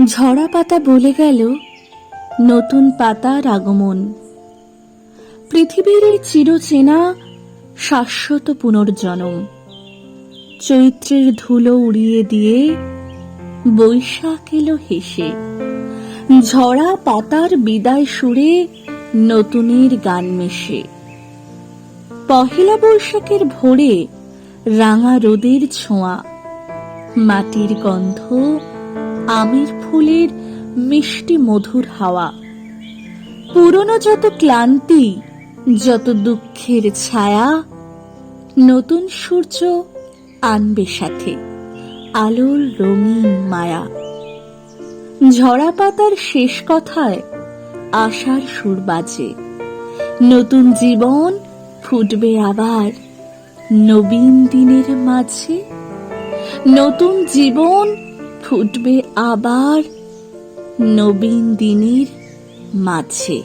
ঝরা পাতা বলে গেল নতুন পাতার আগমন। পৃথিবীর এই চিরচেনা শাশ্বত পুনর্জন্ম। চৈত্রের ধুলো উড়িয়ে দিয়ে বৈশাখ এলো হেসে। ঝরা পাতার বিদায় সুরে নতুনের গান মেশে। পহেলা বৈশাখের ভোরে রাঙা রোদের ছোঁয়া, মাটির গন্ধ, আমের ফুলের মিষ্টি মধুর হাওয়া। পুরনো যত ক্লান্তি, যত দুঃখের ছায়া, নতুন সূর্য আনবে সাথে আলোর রঙিন মায়া। ঝরা পাতার শেষ কথায় আশার সুর বাজে। নতুন জীবন ফুটবে আবার নবীন দিনের মাঝে। নতুন জীবন ফুটবে আবার নবীন দিনের মাঝে।